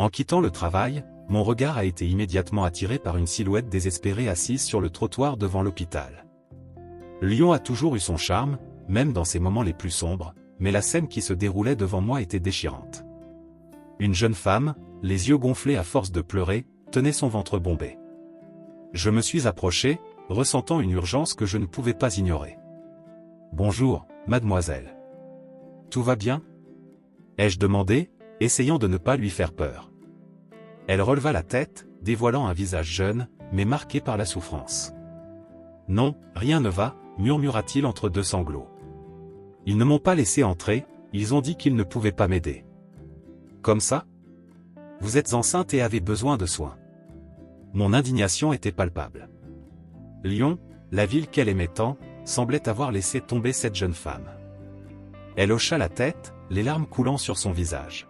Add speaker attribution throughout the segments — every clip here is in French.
Speaker 1: En quittant le travail, mon regard a été immédiatement attiré par une silhouette désespérée assise sur le trottoir devant l'hôpital. Lyon a toujours eu son charme, même dans ses moments les plus sombres, mais la scène qui se déroulait devant moi était déchirante. Une jeune femme, les yeux gonflés à force de pleurer, tenait son ventre bombé. Je me suis approché, ressentant une urgence que je ne pouvais pas ignorer. « Bonjour, mademoiselle. Tout va bien ?» ai-je demandé, essayant de ne pas lui faire peur. Elle releva la tête, dévoilant un visage jeune, mais marqué par la souffrance. « Non, rien ne va », murmura-t-il entre deux sanglots. « Ils ne m'ont pas laissé entrer, ils ont dit qu'ils ne pouvaient pas m'aider. »« Comme ça ? Vous êtes enceinte et avez besoin de soins. » Mon indignation était palpable. Lyon, la ville qu'elle aimait tant, semblait avoir laissé tomber cette jeune femme. Elle hocha la tête, les larmes coulant sur son visage.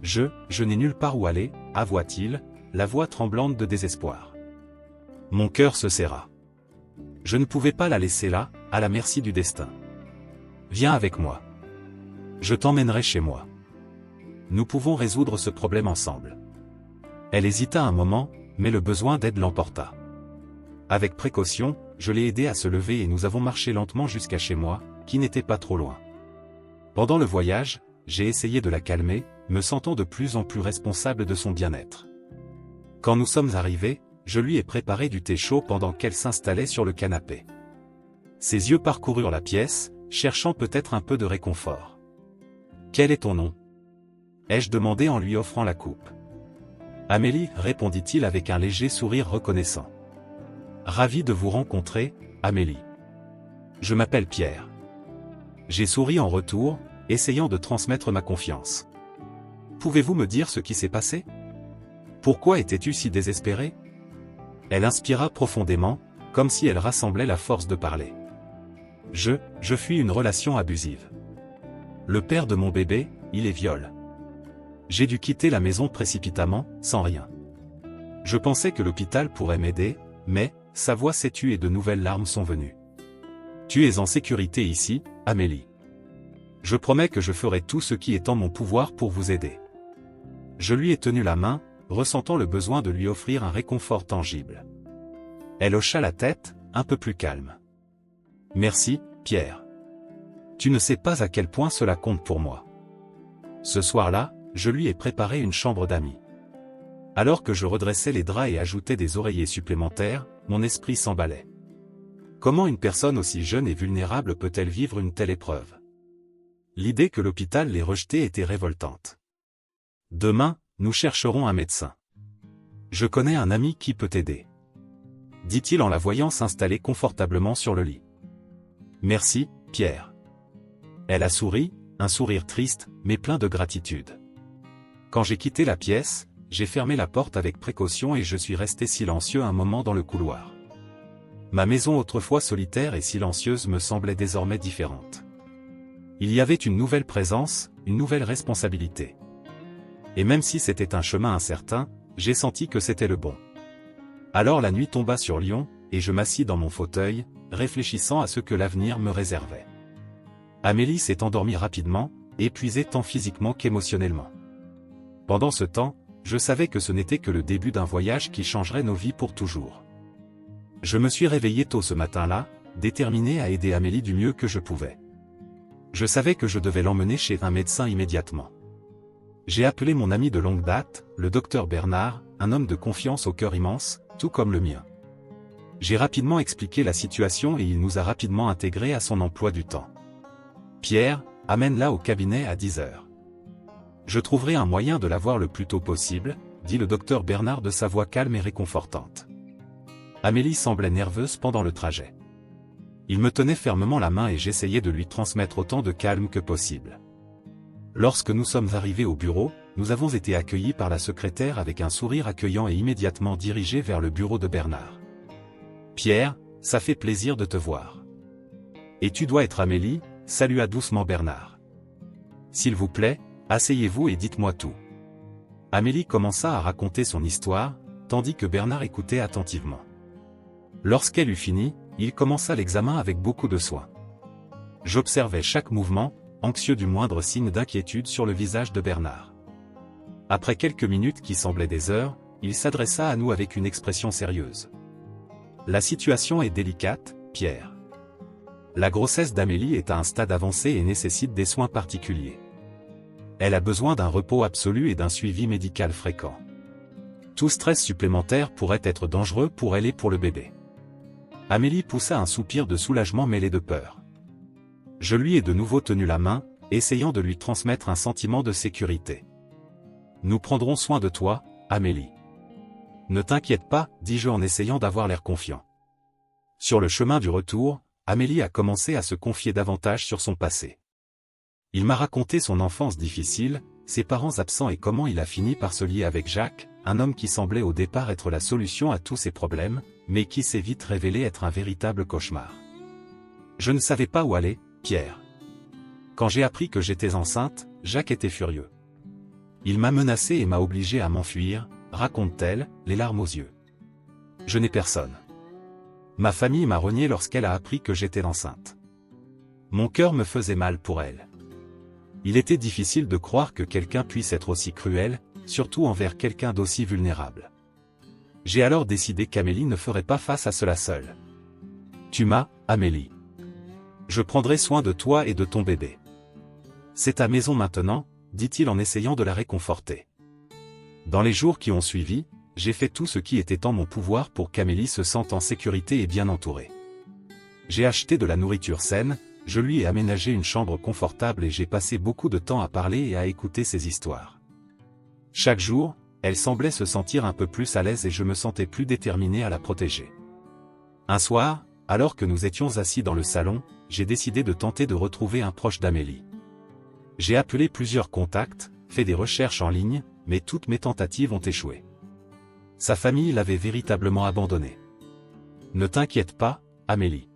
Speaker 1: « Je n'ai nulle part où aller, » avoua-t-il, la voix tremblante de désespoir. Mon cœur se serra. Je ne pouvais pas la laisser là, à la merci du destin. « Viens avec moi. Je t'emmènerai chez moi. Nous pouvons résoudre ce problème ensemble. » Elle hésita un moment, mais le besoin d'aide l'emporta. Avec précaution, je l'ai aidée à se lever et nous avons marché lentement jusqu'à chez moi, qui n'était pas trop loin. Pendant le voyage, j'ai essayé de la calmer, me sentant de plus en plus responsable de son bien-être. Quand nous sommes arrivés, je lui ai préparé du thé chaud pendant qu'elle s'installait sur le canapé. Ses yeux parcoururent la pièce, cherchant peut-être un peu de réconfort. « Quel est ton nom ?» ai-je demandé en lui offrant la coupe. « Amélie, » répondit-il avec un léger sourire reconnaissant. « Ravi de vous rencontrer, Amélie. Je m'appelle Pierre. » J'ai souri en retour, essayant de transmettre ma confiance. « Pouvez-vous me dire ce qui s'est passé ? Pourquoi étais-tu si désespérée ? » Elle inspira profondément, comme si elle rassemblait la force de parler. « Je fuis une relation abusive. Le père de mon bébé, il est viol. J'ai dû quitter la maison précipitamment, sans rien. Je pensais que l'hôpital pourrait m'aider, mais, sa voix s'est tue et de nouvelles larmes sont venues. Tu es en sécurité ici, Amélie. Je promets que je ferai tout ce qui est en mon pouvoir pour vous aider. » Je lui ai tenu la main, ressentant le besoin de lui offrir un réconfort tangible. Elle hocha la tête, un peu plus calme. « Merci, Pierre. Tu ne sais pas à quel point cela compte pour moi. » Ce soir-là, je lui ai préparé une chambre d'amis. Alors que je redressais les draps et ajoutais des oreillers supplémentaires, mon esprit s'emballait. Comment une personne aussi jeune et vulnérable peut-elle vivre une telle épreuve ? L'idée que l'hôpital l'ait rejetée était révoltante. « Demain, nous chercherons un médecin. Je connais un ami qui peut t'aider. » dit-il en la voyant s'installer confortablement sur le lit. « Merci, Pierre. » Elle a souri, un sourire triste, mais plein de gratitude. Quand j'ai quitté la pièce, j'ai fermé la porte avec précaution et je suis resté silencieux un moment dans le couloir. Ma maison autrefois solitaire et silencieuse me semblait désormais différente. Il y avait une nouvelle présence, une nouvelle responsabilité. Et même si c'était un chemin incertain, j'ai senti que c'était le bon. Alors la nuit tomba sur Lyon, et je m'assis dans mon fauteuil, réfléchissant à ce que l'avenir me réservait. Amélie s'est endormie rapidement, épuisée tant physiquement qu'émotionnellement. Pendant ce temps, je savais que ce n'était que le début d'un voyage qui changerait nos vies pour toujours. Je me suis réveillé tôt ce matin-là, déterminé à aider Amélie du mieux que je pouvais. Je savais que je devais l'emmener chez un médecin immédiatement. J'ai appelé mon ami de longue date, le docteur Bernard, un homme de confiance au cœur immense, tout comme le mien. J'ai rapidement expliqué la situation et il nous a rapidement intégrés à son emploi du temps. « Pierre, amène-la au cabinet à 10 heures. Je trouverai un moyen de la voir le plus tôt possible, » dit le docteur Bernard de sa voix calme et réconfortante. Amélie semblait nerveuse pendant le trajet. Il me tenait fermement la main et j'essayais de lui transmettre autant de calme que possible. Lorsque nous sommes arrivés au bureau, nous avons été accueillis par la secrétaire avec un sourire accueillant et immédiatement dirigés vers le bureau de Bernard. « Pierre, ça fait plaisir de te voir. Et tu dois être Amélie » salua doucement Bernard. « S'il vous plaît, asseyez-vous et dites-moi tout. » Amélie commença à raconter son histoire, tandis que Bernard écoutait attentivement. Lorsqu'elle eut fini, il commença l'examen avec beaucoup de soin. J'observais chaque mouvement, anxieux du moindre signe d'inquiétude sur le visage de Bernard. Après quelques minutes qui semblaient des heures, il s'adressa à nous avec une expression sérieuse. La situation est délicate, Pierre. La grossesse d'Amélie est à un stade avancé et nécessite des soins particuliers. Elle a besoin d'un repos absolu et d'un suivi médical fréquent. Tout stress supplémentaire pourrait être dangereux pour elle et pour le bébé. Amélie poussa un soupir de soulagement mêlé de peur. Je lui ai de nouveau tenu la main, essayant de lui transmettre un sentiment de sécurité. Nous prendrons soin de toi, Amélie. Ne t'inquiète pas, dis-je en essayant d'avoir l'air confiant. Sur le chemin du retour, Amélie a commencé à se confier davantage sur son passé. Il m'a raconté son enfance difficile, ses parents absents et comment il a fini par se lier avec Jacques, un homme qui semblait au départ être la solution à tous ses problèmes, mais qui s'est vite révélé être un véritable cauchemar. Je ne savais pas où aller, Pierre. Quand j'ai appris que j'étais enceinte, Jacques était furieux. Il m'a menacé et m'a obligé à m'enfuir, raconte-t-elle, les larmes aux yeux. Je n'ai personne. Ma famille m'a renié lorsqu'elle a appris que j'étais enceinte. Mon cœur me faisait mal pour elle. Il était difficile de croire que quelqu'un puisse être aussi cruel, surtout envers quelqu'un d'aussi vulnérable. J'ai alors décidé qu'Amélie ne ferait pas face à cela seule. Tu m'as, Amélie. Je prendrai soin de toi et de ton bébé. C'est ta maison maintenant, dit-il en essayant de la réconforter. Dans les jours qui ont suivi, j'ai fait tout ce qui était en mon pouvoir pour qu'Amélie se sente en sécurité et bien entourée. J'ai acheté de la nourriture saine, je lui ai aménagé une chambre confortable et j'ai passé beaucoup de temps à parler et à écouter ses histoires. Chaque jour, elle semblait se sentir un peu plus à l'aise et je me sentais plus déterminé à la protéger. Un soir, alors que nous étions assis dans le salon, j'ai décidé de tenter de retrouver un proche d'Amélie. J'ai appelé plusieurs contacts, fait des recherches en ligne, mais toutes mes tentatives ont échoué. Sa famille l'avait véritablement abandonnée. Ne t'inquiète pas, Amélie.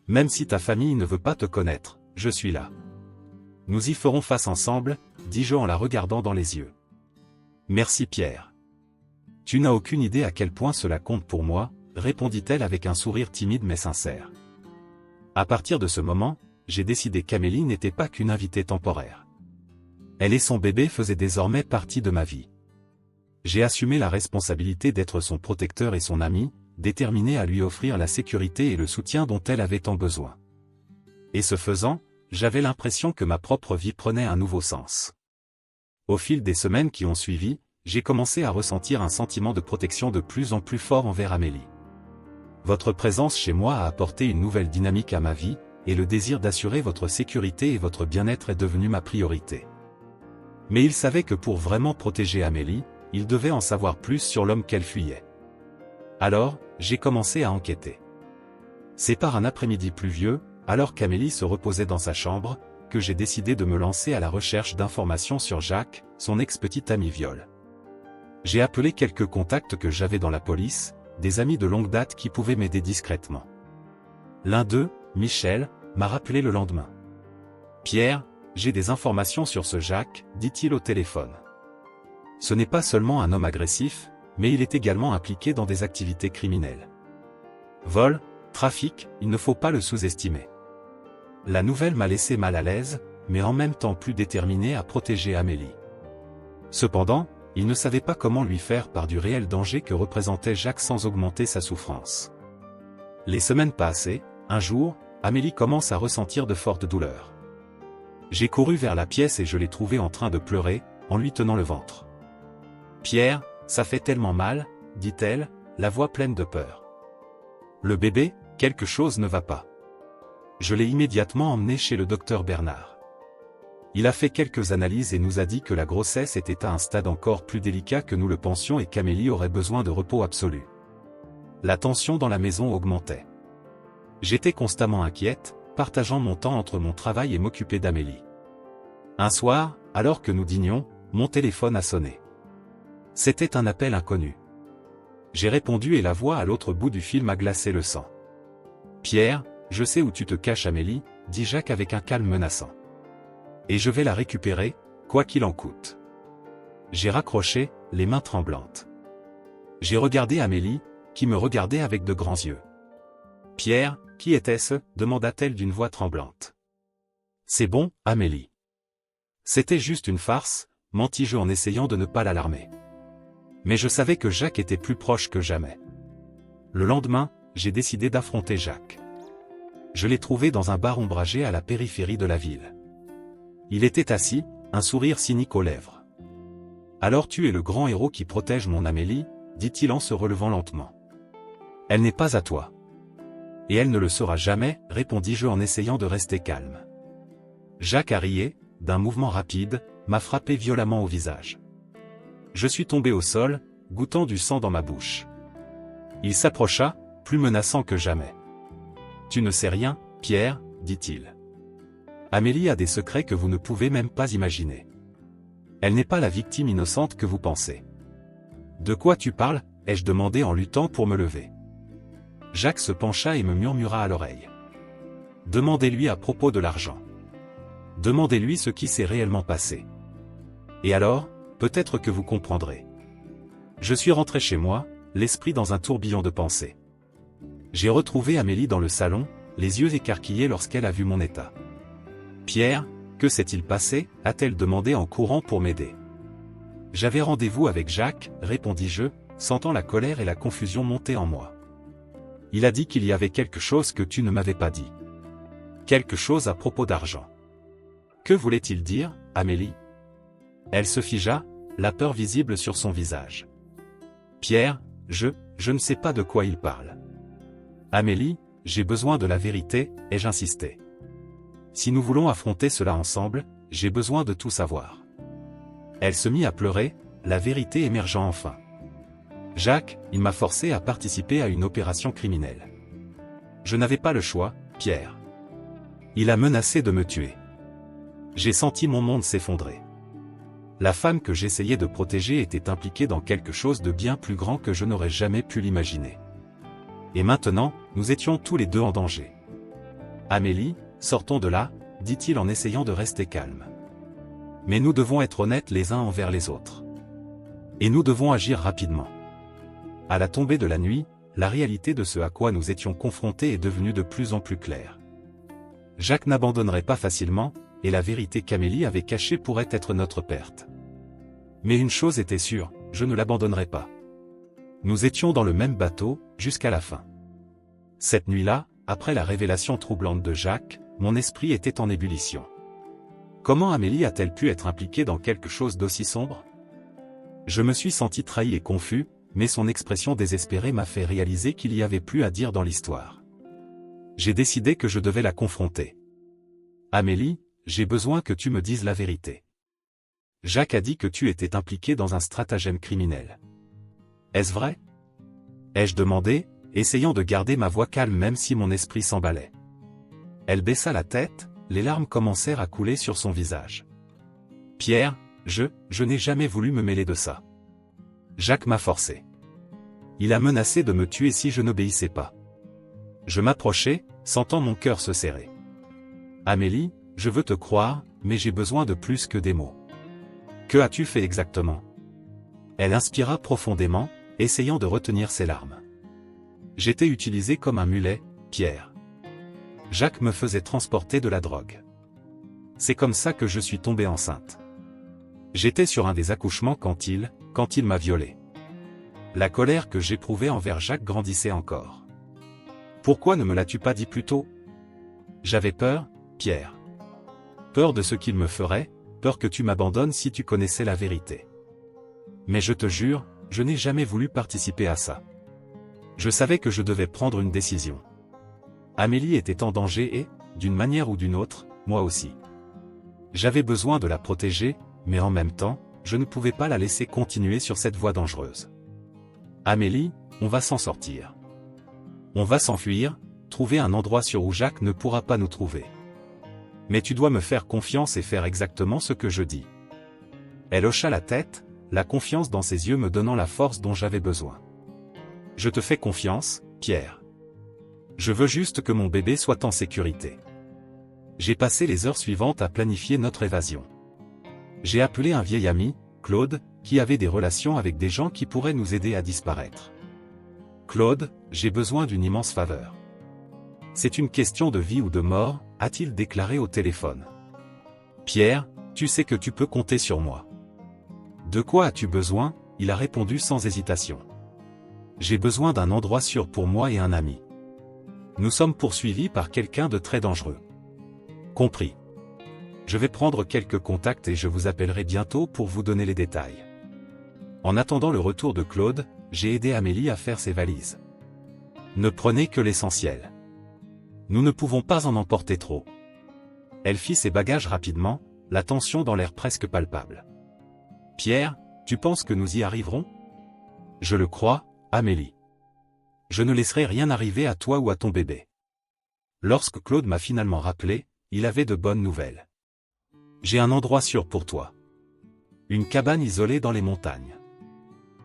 Speaker 1: Même si ta famille ne veut pas te connaître, je suis là. Nous y ferons face ensemble, dis-je en la regardant dans les yeux. Merci Pierre. Tu n'as aucune idée à quel point cela compte pour moi, répondit-elle avec un sourire timide mais sincère. À partir de ce moment, j'ai décidé qu'Amélie n'était pas qu'une invitée temporaire. Elle et son bébé faisaient désormais partie de ma vie. J'ai assumé la responsabilité d'être son protecteur et son ami, déterminé à lui offrir la sécurité et le soutien dont elle avait tant besoin. Et ce faisant, j'avais l'impression que ma propre vie prenait un nouveau sens. Au fil des semaines qui ont suivi, j'ai commencé à ressentir un sentiment de protection de plus en plus fort envers Amélie. Votre présence chez moi a apporté une nouvelle dynamique à ma vie, et le désir d'assurer votre sécurité et votre bien-être est devenu ma priorité. Mais il savait que pour vraiment protéger Amélie, il devait en savoir plus sur l'homme qu'elle fuyait. Alors, j'ai commencé à enquêter. C'est par un après-midi pluvieux, alors qu'Amélie se reposait dans sa chambre, que j'ai décidé de me lancer à la recherche d'informations sur Jacques, son ex-petit ami viol. J'ai appelé quelques contacts que j'avais dans la police, des amis de longue date qui pouvaient m'aider discrètement. L'un d'eux, Michel, m'a rappelé le lendemain. « Pierre, j'ai des informations sur ce Jacques, dit-il au téléphone. Ce n'est pas seulement un homme agressif, mais il est également impliqué dans des activités criminelles. Vol, trafic, il ne faut pas le sous-estimer. » La nouvelle m'a laissé mal à l'aise, mais en même temps plus déterminé à protéger Amélie. Cependant, il ne savait pas comment lui faire part du réel danger que représentait Jacques sans augmenter sa souffrance. Les semaines passées, un jour, Amélie commence à ressentir de fortes douleurs. J'ai couru vers la pièce et je l'ai trouvée en train de pleurer, en lui tenant le ventre. « Pierre, ça fait tellement mal, » dit-elle, la voix pleine de peur. « Le bébé, quelque chose ne va pas. » Je l'ai immédiatement emmené chez le docteur Bernard. Il a fait quelques analyses et nous a dit que la grossesse était à un stade encore plus délicat que nous le pensions et qu'Amélie aurait besoin de repos absolu. La tension dans la maison augmentait. J'étais constamment inquiète, partageant mon temps entre mon travail et m'occuper d'Amélie. Un soir, alors que nous dînions, mon téléphone a sonné. C'était un appel inconnu. J'ai répondu et la voix à l'autre bout du fil m'a glacé le sang. « Pierre, je sais où tu te caches Amélie, » dit Jacques avec un calme menaçant. « Et je vais la récupérer, quoi qu'il en coûte. » J'ai raccroché, les mains tremblantes. J'ai regardé Amélie, qui me regardait avec de grands yeux. « Pierre, qui était-ce » demanda-t-elle d'une voix tremblante. « C'est bon, Amélie. C'était juste une farce, mentis-je en essayant de ne pas l'alarmer. Mais je savais que Jacques était plus proche que jamais. Le lendemain, j'ai décidé d'affronter Jacques. Je l'ai trouvé dans un bar ombragé à la périphérie de la ville. Il était assis, un sourire cynique aux lèvres. « Alors tu es le grand héros qui protège mon Amélie ?» dit-il en se relevant lentement. « Elle n'est pas à toi. »« Et elle ne le sera jamais, » répondis-je en essayant de rester calme. Jacques a rié, d'un mouvement rapide, m'a frappé violemment au visage. Je suis tombé au sol, goûtant du sang dans ma bouche. Il s'approcha, plus menaçant que jamais. « Tu ne sais rien, Pierre, » dit-il. « Amélie a des secrets que vous ne pouvez même pas imaginer. Elle n'est pas la victime innocente que vous pensez. »« De quoi tu parles ?» ai-je demandé en luttant pour me lever. Jacques se pencha et me murmura à l'oreille. « Demandez-lui à propos de l'argent. Demandez-lui ce qui s'est réellement passé. Et alors, peut-être que vous comprendrez. » Je suis rentré chez moi, l'esprit dans un tourbillon de pensées. J'ai retrouvé Amélie dans le salon, les yeux écarquillés lorsqu'elle a vu mon état. « Pierre, que s'est-il passé ?» a-t-elle demandé en courant pour m'aider. « J'avais rendez-vous avec Jacques, » répondis-je, sentant la colère et la confusion monter en moi. « Il a dit qu'il y avait quelque chose que tu ne m'avais pas dit. Quelque chose à propos d'argent. » Que voulait-il dire, Amélie? Elle se figea, la peur visible sur son visage. « Pierre, je ne sais pas de quoi il parle. »« Amélie, j'ai besoin de la vérité, » ai-je insisté. « Si nous voulons affronter cela ensemble, j'ai besoin de tout savoir. » Elle se mit à pleurer, la vérité émergeant enfin. « Jacques, il m'a forcé à participer à une opération criminelle. Je n'avais pas le choix, Pierre. Il a menacé de me tuer. J'ai senti mon monde s'effondrer. La femme que j'essayais de protéger était impliquée dans quelque chose de bien plus grand que je n'aurais jamais pu l'imaginer. Et maintenant, nous étions tous les deux en danger. « Amélie, sortons de là, » dit-il en essayant de rester calme. « Mais nous devons être honnêtes les uns envers les autres. Et nous devons agir rapidement. » À la tombée de la nuit, la réalité de ce à quoi nous étions confrontés est devenue de plus en plus claire. Jacques n'abandonnerait pas facilement, et la vérité qu'Amélie avait cachée pourrait être notre perte. Mais une chose était sûre, je ne l'abandonnerais pas. Nous étions dans le même bateau, jusqu'à la fin. Cette nuit-là, après la révélation troublante de Jacques, mon esprit était en ébullition. Comment Amélie a-t-elle pu être impliquée dans quelque chose d'aussi sombre? Je me suis senti trahi et confus, mais son expression désespérée m'a fait réaliser qu'il y avait plus à dire dans l'histoire. J'ai décidé que je devais la confronter. « Amélie, j'ai besoin que tu me dises la vérité. Jacques a dit que tu étais impliquée dans un stratagème criminel. Est-ce vrai ?» ai-je demandé, essayant de garder ma voix calme même si mon esprit s'emballait. Elle baissa la tête, les larmes commencèrent à couler sur son visage. « Pierre, je n'ai jamais voulu me mêler de ça. Jacques m'a forcé. Il a menacé de me tuer si je n'obéissais pas. » Je m'approchai, sentant mon cœur se serrer. « Amélie, je veux te croire, mais j'ai besoin de plus que des mots. Que as-tu fait exactement ?» Elle inspira profondément, essayant de retenir ses larmes. « J'étais utilisé comme un mulet, Pierre. Jacques me faisait transporter de la drogue. C'est comme ça que je suis tombée enceinte. J'étais sur un des accouchements quand il m'a violée. » La colère que j'éprouvais envers Jacques grandissait encore. « Pourquoi ne me l'as-tu pas dit plus tôt ? » J'avais peur, Pierre. Peur de ce qu'il me ferait, peur que tu m'abandonnes si tu connaissais la vérité. Mais je te jure, je n'ai jamais voulu participer à ça. Je savais que je devais prendre une décision. Amélie était en danger et, d'une manière ou d'une autre, moi aussi. J'avais besoin de la protéger, mais en même temps, je ne pouvais pas la laisser continuer sur cette voie dangereuse. Amélie, on va s'en sortir. On va s'enfuir, trouver un endroit où Jacques ne pourra pas nous trouver. Mais tu dois me faire confiance et faire exactement ce que je dis. Elle hocha la tête, la confiance dans ses yeux me donnant la force dont j'avais besoin. Je te fais confiance, Pierre. Je veux juste que mon bébé soit en sécurité. J'ai passé les heures suivantes à planifier notre évasion. J'ai appelé un vieil ami, Claude, qui avait des relations avec des gens qui pourraient nous aider à disparaître. Claude, j'ai besoin d'une immense faveur. C'est une question de vie ou de mort, a-t-il déclaré au téléphone. Pierre, tu sais que tu peux compter sur moi. De quoi as-tu besoin? Il a répondu sans hésitation. J'ai besoin d'un endroit sûr pour moi et un ami. Nous sommes poursuivis par quelqu'un de très dangereux. Compris. Je vais prendre quelques contacts et je vous appellerai bientôt pour vous donner les détails. En attendant le retour de Claude, j'ai aidé Amélie à faire ses valises. Ne prenez que l'essentiel. Nous ne pouvons pas en emporter trop. Elle fit ses bagages rapidement, la tension dans l'air presque palpable. Pierre, tu penses que nous y arriverons? Je le crois, Amélie. Je ne laisserai rien arriver à toi ou à ton bébé. Lorsque Claude m'a finalement rappelé, il avait de bonnes nouvelles. J'ai un endroit sûr pour toi. Une cabane isolée dans les montagnes.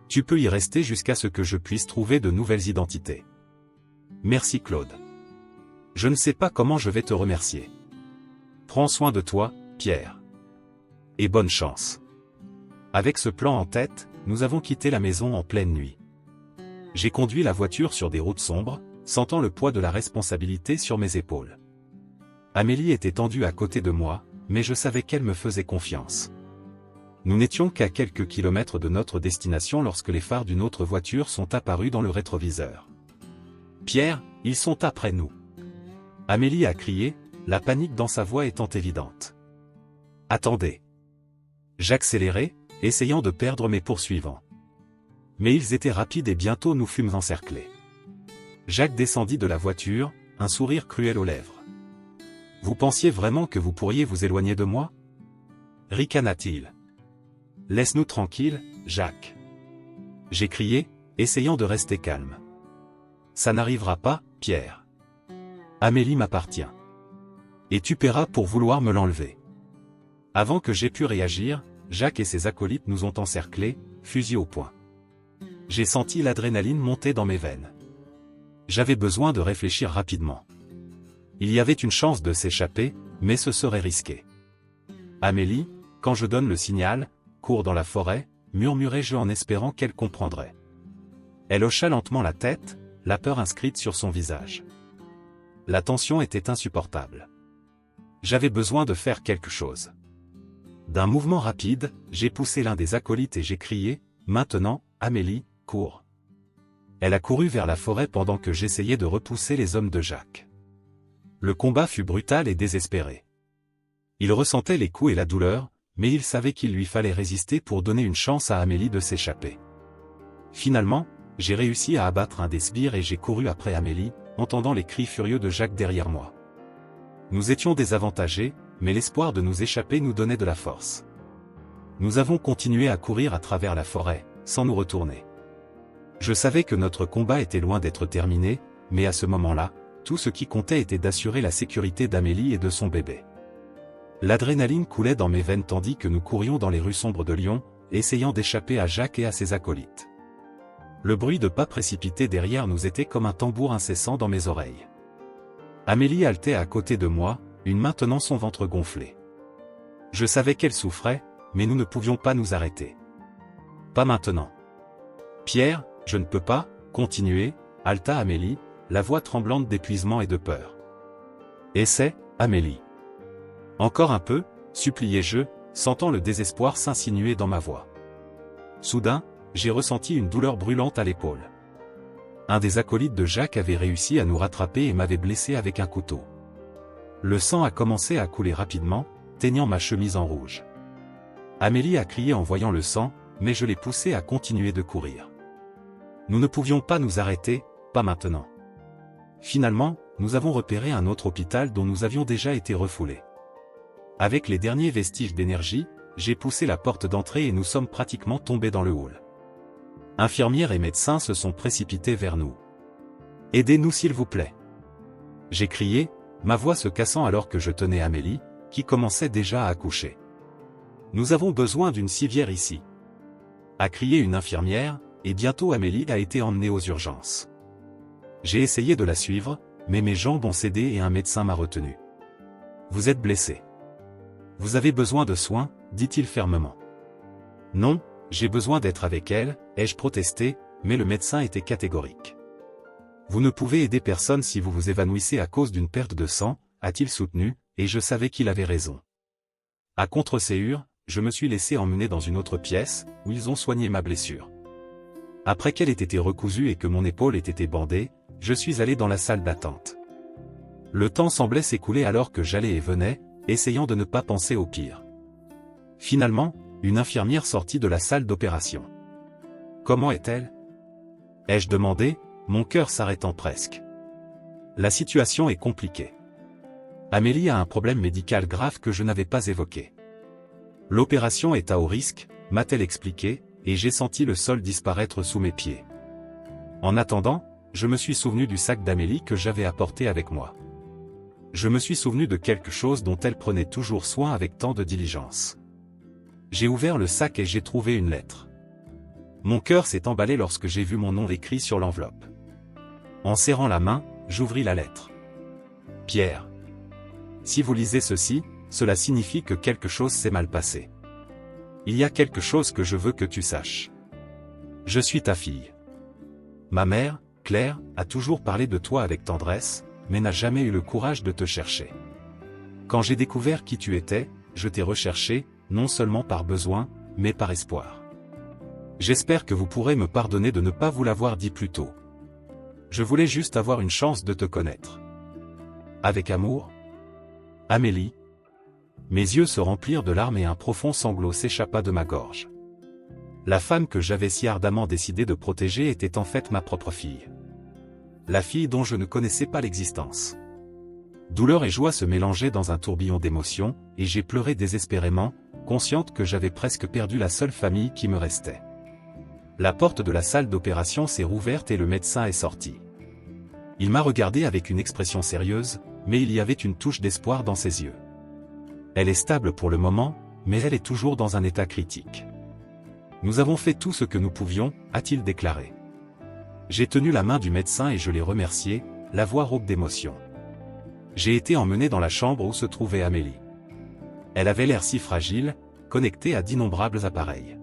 Speaker 1: Tu peux y rester jusqu'à ce que je puisse trouver de nouvelles identités. Merci Claude. Je ne sais pas comment je vais te remercier. Prends soin de toi, Pierre. Et bonne chance. Avec ce plan en tête, nous avons quitté la maison en pleine nuit. J'ai conduit la voiture sur des routes sombres, sentant le poids de la responsabilité sur mes épaules. Amélie était tendue à côté de moi, mais je savais qu'elle me faisait confiance. Nous n'étions qu'à quelques kilomètres de notre destination lorsque les phares d'une autre voiture sont apparus dans le rétroviseur. Pierre, ils sont après nous. Amélie a crié, la panique dans sa voix étant évidente. Attendez. J'accélérai, essayant de perdre mes poursuivants. Mais ils étaient rapides et bientôt nous fûmes encerclés. Jacques descendit de la voiture, un sourire cruel aux lèvres. Vous pensiez vraiment que vous pourriez vous éloigner de moi? Ricana-t-il. Laisse-nous tranquilles, Jacques. J'ai crié, essayant de rester calme. Ça n'arrivera pas, Pierre. Amélie m'appartient. Et tu paieras pour vouloir me l'enlever. Avant que j'aie pu réagir, Jacques et ses acolytes nous ont encerclés, fusil au poing. J'ai senti l'adrénaline monter dans mes veines. J'avais besoin de réfléchir rapidement. Il y avait une chance de s'échapper, mais ce serait risqué. Amélie, quand je donne le signal, cours dans la forêt, murmurai-je en espérant qu'elle comprendrait. Elle hocha lentement la tête, la peur inscrite sur son visage. La tension était insupportable. J'avais besoin de faire quelque chose. D'un mouvement rapide, j'ai poussé l'un des acolytes et j'ai crié, « Maintenant, Amélie, cours !» Elle a couru vers la forêt pendant que j'essayais de repousser les hommes de Jacques. Le combat fut brutal et désespéré. Il ressentait les coups et la douleur, mais il savait qu'il lui fallait résister pour donner une chance à Amélie de s'échapper. Finalement, j'ai réussi à abattre un des sbires et j'ai couru après Amélie, entendant les cris furieux de Jacques derrière moi. Nous étions désavantagés, mais l'espoir de nous échapper nous donnait de la force. Nous avons continué à courir à travers la forêt, sans nous retourner. Je savais que notre combat était loin d'être terminé, mais à ce moment-là, tout ce qui comptait était d'assurer la sécurité d'Amélie et de son bébé. L'adrénaline coulait dans mes veines tandis que nous courions dans les rues sombres de Lyon, essayant d'échapper à Jacques et à ses acolytes. Le bruit de pas précipités derrière nous était comme un tambour incessant dans mes oreilles. Amélie haletait à côté de moi, une main tenant son ventre gonflé. Je savais qu'elle souffrait, mais nous ne pouvions pas nous arrêter. Pas maintenant. Pierre, je ne peux pas, continuer, haleta Amélie, la voix tremblante d'épuisement et de peur. Essaie, Amélie. Encore un peu, suppliai-je, sentant le désespoir s'insinuer dans ma voix. Soudain, j'ai ressenti une douleur brûlante à l'épaule. Un des acolytes de Jacques avait réussi à nous rattraper et m'avait blessé avec un couteau. Le sang a commencé à couler rapidement, teignant ma chemise en rouge. Amélie a crié en voyant le sang, mais je l'ai poussée à continuer de courir. Nous ne pouvions pas nous arrêter, pas maintenant. Finalement, nous avons repéré un autre hôpital dont nous avions déjà été refoulés. Avec les derniers vestiges d'énergie, j'ai poussé la porte d'entrée et nous sommes pratiquement tombés dans le hall. Infirmières et médecins se sont précipités vers nous. « Aidez-nous s'il vous plaît !» J'ai crié, ma voix se cassant alors que je tenais Amélie, qui commençait déjà à accoucher. « Nous avons besoin d'une civière ici !» a crié une infirmière, et bientôt Amélie a été emmenée aux urgences. J'ai essayé de la suivre, mais mes jambes ont cédé et un médecin m'a retenu. « Vous êtes blessé. Vous avez besoin de soins, dit-il fermement. « Non, j'ai besoin d'être avec elle, ai-je protesté, mais le médecin était catégorique. « Vous ne pouvez aider personne si vous vous évanouissez à cause d'une perte de sang, a-t-il soutenu, et je savais qu'il avait raison. À contre-séhur, je me suis laissé emmener dans une autre pièce, où ils ont soigné ma blessure. Après qu'elle ait été recousue et que mon épaule ait été bandée, je suis allé dans la salle d'attente. Le temps semblait s'écouler alors que j'allais et venais, essayant de ne pas penser au pire. Finalement, une infirmière sortit de la salle d'opération. « Comment est-elle » ai-je demandé, mon cœur s'arrêtant presque. La situation est compliquée. Amélie a un problème médical grave que je n'avais pas évoqué. L'opération est à haut risque, m'a-t-elle expliqué, et j'ai senti le sol disparaître sous mes pieds. En attendant, je me suis souvenu du sac d'Amélie que j'avais apporté avec moi. Je me suis souvenu de quelque chose dont elle prenait toujours soin avec tant de diligence. J'ai ouvert le sac et j'ai trouvé une lettre. Mon cœur s'est emballé lorsque j'ai vu mon nom écrit sur l'enveloppe. En serrant la main, j'ouvris la lettre. Pierre. Si vous lisez ceci, cela signifie que quelque chose s'est mal passé. Il y a quelque chose que je veux que tu saches. Je suis ta fille. Ma mère, Claire, a toujours parlé de toi avec tendresse, mais n'a jamais eu le courage de te chercher. Quand j'ai découvert qui tu étais, je t'ai recherché, non seulement par besoin, mais par espoir. J'espère que vous pourrez me pardonner de ne pas vous l'avoir dit plus tôt. Je voulais juste avoir une chance de te connaître. Avec amour, Amélie. Mes yeux se remplirent de larmes et un profond sanglot s'échappa de ma gorge. La femme que j'avais si ardemment décidé de protéger était en fait ma propre fille. La fille dont je ne connaissais pas l'existence. Douleur et joie se mélangeaient dans un tourbillon d'émotions, et j'ai pleuré désespérément, consciente que j'avais presque perdu la seule famille qui me restait. La porte de la salle d'opération s'est rouverte et le médecin est sorti. Il m'a regardé avec une expression sérieuse, mais il y avait une touche d'espoir dans ses yeux. Elle est stable pour le moment, mais elle est toujours dans un état critique. Nous avons fait tout ce que nous pouvions, a-t-il déclaré. J'ai tenu la main du médecin et je l'ai remercié, la voix rauque d'émotion. J'ai été emmené dans la chambre où se trouvait Amélie. Elle avait l'air si fragile, connectée à d'innombrables appareils.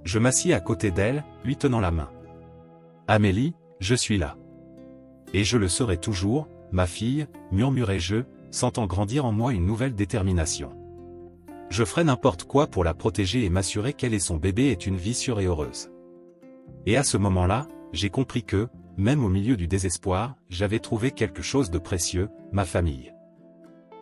Speaker 1: Je m'assis à côté d'elle, lui tenant la main. Amélie, je suis là. Et je le serai toujours, ma fille, murmurai-je, sentant grandir en moi une nouvelle détermination. Je ferai n'importe quoi pour la protéger et m'assurer qu'elle et son bébé aient une vie sûre et heureuse. Et à ce moment-là, j'ai compris que, même au milieu du désespoir, j'avais trouvé quelque chose de précieux, ma famille.